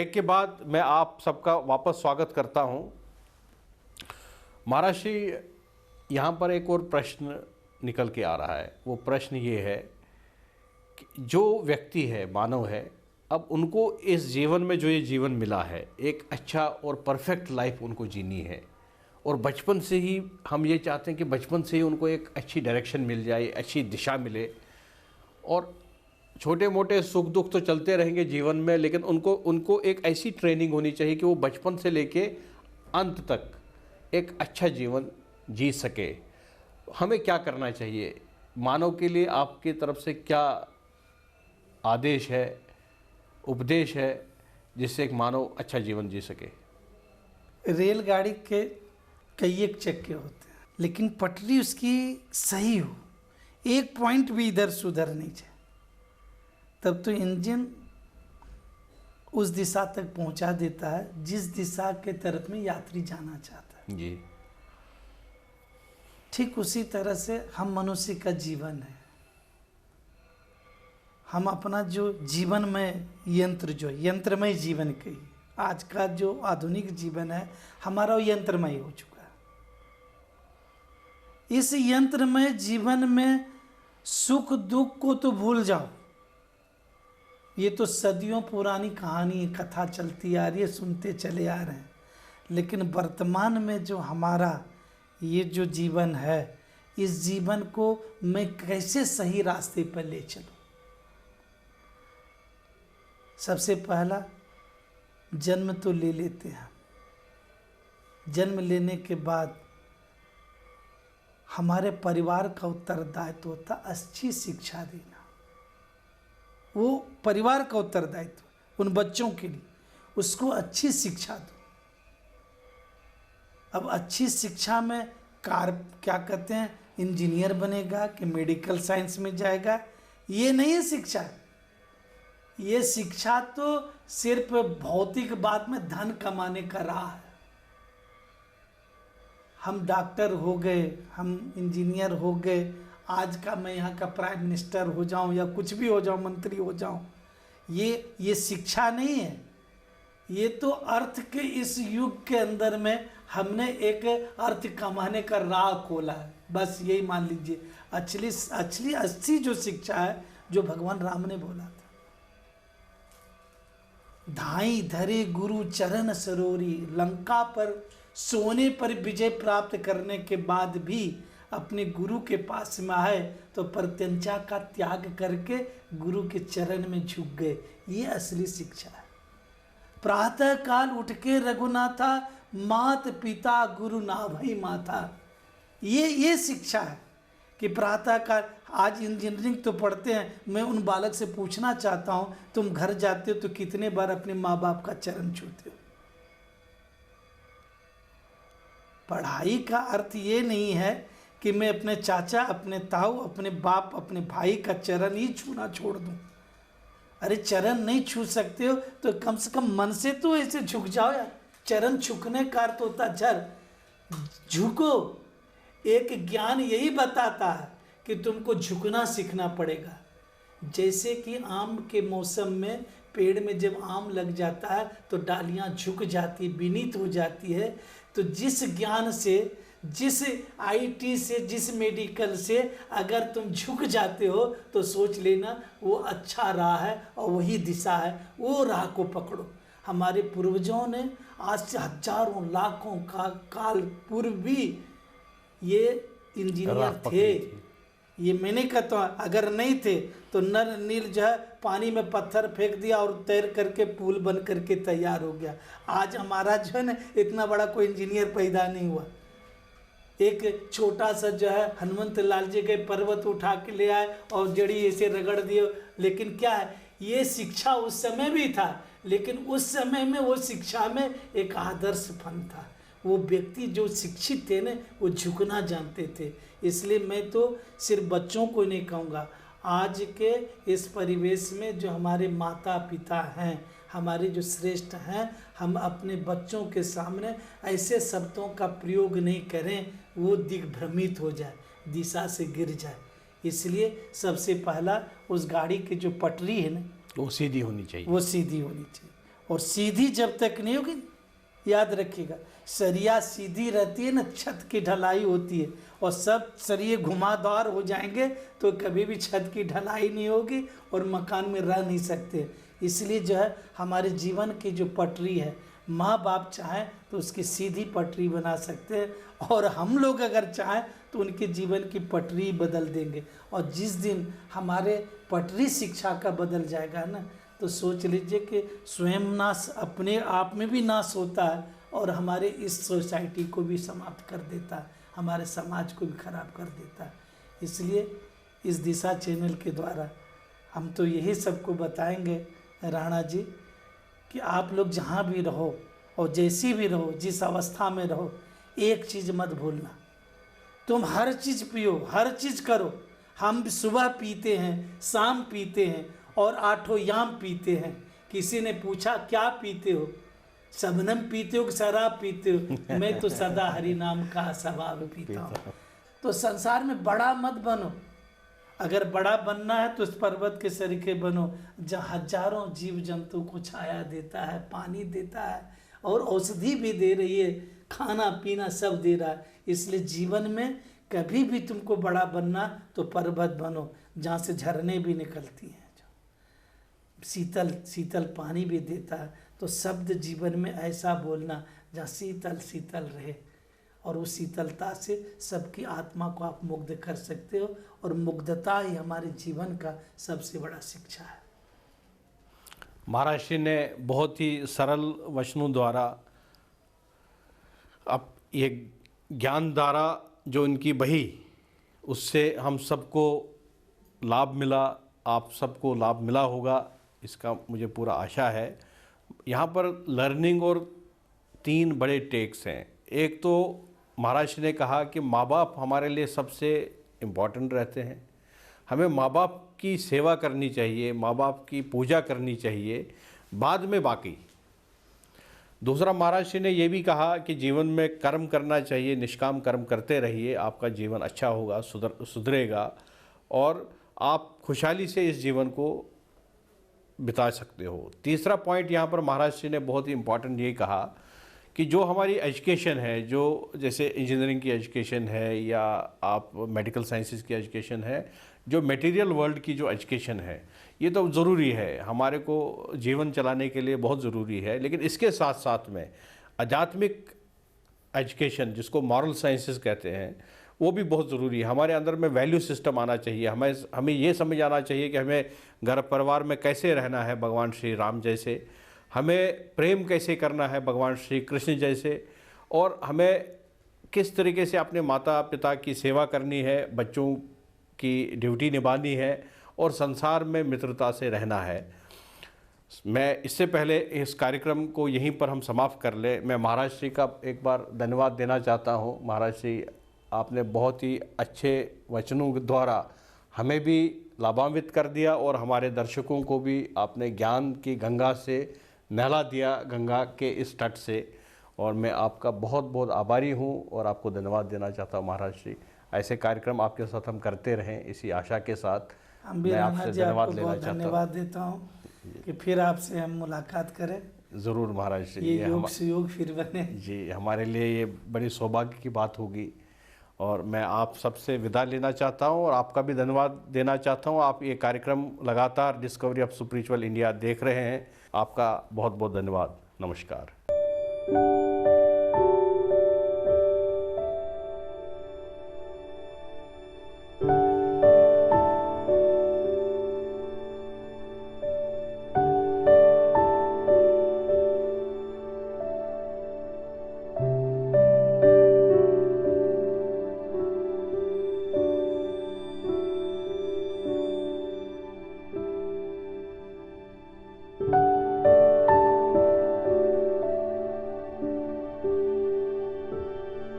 Break के बाद मैं आप सबका वापस स्वागत करता हूं। महाराज जी, यहाँ पर एक और प्रश्न निकल के आ रहा है। वो प्रश्न ये है कि जो व्यक्ति है, मानव है, अब उनको इस जीवन में जो ये जीवन मिला है, एक अच्छा और परफेक्ट लाइफ उनको जीनी है, और बचपन से ही हम ये चाहते हैं कि बचपन से ही उनको एक अच्छी डायरेक्शन मिल जाए, अच्छी दिशा मिले। और छोटे मोटे सुख दुख तो चलते रहेंगे जीवन में, लेकिन उनको एक ऐसी ट्रेनिंग होनी चाहिए कि वो बचपन से लेके अंत तक एक अच्छा जीवन जी सके। हमें क्या करना चाहिए? मानव के लिए आपकी तरफ से क्या आदेश है, उपदेश है, जिससे एक मानव अच्छा जीवन जी सके? रेलगाड़ी के कई एक चक्के होते हैं, लेकिन पटरी उसकी सही हो, एक पॉइंट भी इधर सुधर नहीं जाए, तब तो इंजन उस दिशा तक पहुंचा देता है जिस दिशा के तरफ में यात्री जाना चाहता है जी। ठीक उसी तरह से हम मनुष्य का जीवन है। हम अपना जो जीवन में यंत्रमय जीवन की, आज का जो आधुनिक जीवन है हमारा यंत्रमय हो चुका है। इस यंत्रमय जीवन में सुख दुख को तो भूल जाओ, ये तो सदियों पुरानी कहानी कथा चलती आ रही है, सुनते चले आ रहे हैं। लेकिन वर्तमान में जो हमारा ये जो जीवन है, इस जीवन को मैं कैसे सही रास्ते पर ले चलूं? सबसे पहला, जन्म तो ले लेते हैं। जन्म लेने के बाद हमारे परिवार का उत्तरदायित्व होता अच्छी शिक्षा देना। वो परिवार का उत्तरदायित्व उन बच्चों के लिए, उसको अच्छी शिक्षा दो। अब अच्छी शिक्षा में क्या कहते हैं, इंजीनियर बनेगा कि मेडिकल साइंस में जाएगा, ये नहीं है शिक्षा। ये शिक्षा तो सिर्फ भौतिक बात में धन कमाने का राह है। हम डॉक्टर हो गए, हम इंजीनियर हो गए, आज का मैं यहाँ का प्राइम मिनिस्टर हो जाऊँ या कुछ भी हो जाऊँ, मंत्री हो जाऊँ, ये शिक्षा नहीं है। ये तो अर्थ के इस युग के अंदर में हमने एक अर्थ कमाने का राह खोला है, बस यही मान लीजिए। असली जो शिक्षा है, जो भगवान राम ने बोला था, धाई धरे गुरु चरण सरोरी, लंका पर सोने पर विजय प्राप्त करने के बाद भी अपने गुरु के पास में आए तो प्रत्यंचा का त्याग करके गुरु के चरण में झुक गए। ये असली शिक्षा है। प्रातः काल उठ के रघुनाथा, मात पिता गुरु नाभई माता, ये शिक्षा है कि प्रातः काल। आज इंजीनियरिंग तो पढ़ते हैं, मैं उन बालक से पूछना चाहता हूं, तुम घर जाते हो तो कितने बार अपने माँ बाप का चरण छूते हो? पढ़ाई का अर्थ ये नहीं है कि मैं अपने चाचा, अपने ताऊ, अपने बाप, अपने भाई का चरण ही छूना छोड़ दूं। अरे चरण नहीं छू सकते हो तो कम से कम मन से तो ऐसे झुक जाओ यार। चरण झुकने का अर्थ होता झुको। एक ज्ञान यही बताता है कि तुमको झुकना सीखना पड़ेगा। जैसे कि आम के मौसम में पेड़ में जब आम लग जाता है तो डालियां झुक जाती, विनीत हो जाती है। तो जिस ज्ञान से, जिस आईटी से, जिस मेडिकल से अगर तुम झुक जाते हो तो सोच लेना वो अच्छा राह है और वही दिशा है, वो राह को पकड़ो। हमारे पूर्वजों ने आज से हजारों लाखों का काल पूर्व भी ये इंजीनियर थे। ये मैंने कहता हूँ, अगर नहीं थे तो नर नील जो है पानी में पत्थर फेंक दिया और तैर करके पुल बन करके तैयार हो गया। आज हमारा जो है ना, इतना बड़ा कोई इंजीनियर पैदा नहीं हुआ। एक छोटा सा जो है हनुमंत लाल जी के पर्वत उठा के ले आए और जड़ी ऐसे रगड़ दिए। लेकिन क्या है, ये शिक्षा उस समय भी था, लेकिन उस समय में वो शिक्षा में एक आदर्श फन था। वो व्यक्ति जो शिक्षित थे ना, वो झुकना जानते थे। इसलिए मैं तो सिर्फ बच्चों को नहीं कहूँगा, आज के इस परिवेश में जो हमारे माता पिता हैं, हमारे जो श्रेष्ठ हैं, हम अपने बच्चों के सामने ऐसे शब्दों का प्रयोग नहीं करें वो दिग्भ्रमित हो जाए, दिशा से गिर जाए। इसलिए सबसे पहला उस गाड़ी की जो पटरी है ना, वो सीधी होनी चाहिए। वो सीधी होनी चाहिए। और सीधी जब तक नहीं होगी, याद रखिएगा, सरिया सीधी रहती है ना, छत की ढलाई होती है, और सब सरिये घुमावदार हो जाएंगे तो कभी भी छत की ढलाई नहीं होगी और मकान में रह नहीं सकते। इसलिए जो है हमारे जीवन की जो पटरी है, माँ बाप चाहें तो उसकी सीधी पटरी बना सकते हैं, और हम लोग अगर चाहें तो उनके जीवन की पटरी बदल देंगे। और जिस दिन हमारे पटरी शिक्षा का बदल जाएगा ना, तो सोच लीजिए कि स्वयं नाश अपने आप में भी नाश होता है, और हमारे इस सोसाइटी को भी समाप्त कर देता है, हमारे समाज को भी खराब कर देता है। इसलिए इस दिशा चैनल के द्वारा हम तो यही सबको बताएंगे राणा जी, कि आप लोग जहाँ भी रहो और जैसी भी रहो, जिस अवस्था में रहो, एक चीज़ मत भूलना, तुम हर चीज़ पियो, हर चीज़ करो। हम सुबह पीते हैं, शाम पीते हैं, और 8 याम पीते हैं। किसी ने पूछा क्या पीते हो, शबनम पीते हो कि शराब पीते हो? मैं तो सदा हरि नाम का शराब पीता हूँ। तो संसार में बड़ा मत बनो, अगर बड़ा बनना है तो इस पर्वत के सरीखे बनो, जहाँ हजारों जीव जंतु को छाया देता है, पानी देता है, और औषधि भी दे रही है, खाना पीना सब दे रहा है। इसलिए जीवन में कभी भी तुमको बड़ा बनना तो पर्वत बनो, जहाँ से झरने भी निकलती हैं, शीतल शीतल पानी भी देता है। तो शब्द जीवन में ऐसा बोलना जहाँ शीतल शीतल रहे, और उस शीतलता से सबकी आत्मा को आप मुग्ध कर सकते हो, और मुग्धता ही हमारे जीवन का सबसे बड़ा शिक्षा है। महाराज श्री ने बहुत ही सरल वचनों द्वारा अब ये ज्ञान धारा जो इनकी बही, उससे हम सबको लाभ मिला, आप सबको लाभ मिला होगा, इसका मुझे पूरा आशा है। यहाँ पर लर्निंग और 3 बड़े टेक्स हैं। एक तो महाराज ने कहा कि माँ बाप हमारे लिए सबसे इम्पॉर्टेंट रहते हैं, हमें माँ बाप की सेवा करनी चाहिए, माँ बाप की पूजा करनी चाहिए, बाद में बाकी। दूसरा महाराज ने ये भी कहा कि जीवन में कर्म करना चाहिए, निष्काम कर्म करते रहिए, आपका जीवन अच्छा होगा, सुधरेगा, और आप खुशहाली से इस जीवन को बिता सकते हो। तीसरा पॉइंट यहाँ पर महाराज जी ने बहुत ही इम्पॉर्टेंट ये कहा कि जो हमारी एजुकेशन है, जो जैसे इंजीनियरिंग की एजुकेशन है या आप मेडिकल साइंसेस की एजुकेशन है, जो मटेरियल वर्ल्ड की जो एजुकेशन है, ये तो ज़रूरी है, हमारे को जीवन चलाने के लिए बहुत ज़रूरी है। लेकिन इसके साथ साथ में आध्यात्मिक एजुकेशन, जिसको मॉरल साइंसेस कहते हैं, वो भी बहुत ज़रूरी है। हमारे अंदर में वैल्यू सिस्टम आना चाहिए, हमें ये समझ आना चाहिए कि हमें घर परिवार में कैसे रहना है भगवान श्री राम जैसे, हमें प्रेम कैसे करना है भगवान श्री कृष्ण जैसे, और हमें किस तरीके से अपने माता पिता की सेवा करनी है, बच्चों की ड्यूटी निभानी है, और संसार में मित्रता से रहना है। मैं इससे पहले इस कार्यक्रम को यहीं पर हम समाप्त कर ले, मैं महाराज श्री का एक बार धन्यवाद देना चाहता हूँ। महाराज श्री, आपने बहुत ही अच्छे वचनों द्वारा हमें भी लाभान्वित कर दिया, और हमारे दर्शकों को भी आपने ज्ञान की गंगा से नहला दिया, गंगा के इस तट से, और मैं आपका बहुत बहुत आभारी हूँ और आपको धन्यवाद देना चाहता हूँ महाराज श्री। ऐसे कार्यक्रम आपके साथ हम करते रहें, इसी आशा के साथ मैं आपसे धन्यवाद लेना चाहता हूँ। धन्यवाद देता हूँ कि फिर आपसे हम मुलाकात करें। ज़रूर महाराज श्री, ये योग सुयोग फिर बने जी, हमारे लिए ये बड़ी सौभाग्य की बात होगी। और मैं आप सबसे विदा लेना चाहता हूँ और आपका भी धन्यवाद देना चाहता हूँ। आप ये कार्यक्रम लगातार डिस्कवरी ऑफ स्पिरिचुअल इंडिया देख रहे हैं, आपका बहुत बहुत धन्यवाद। नमस्कार।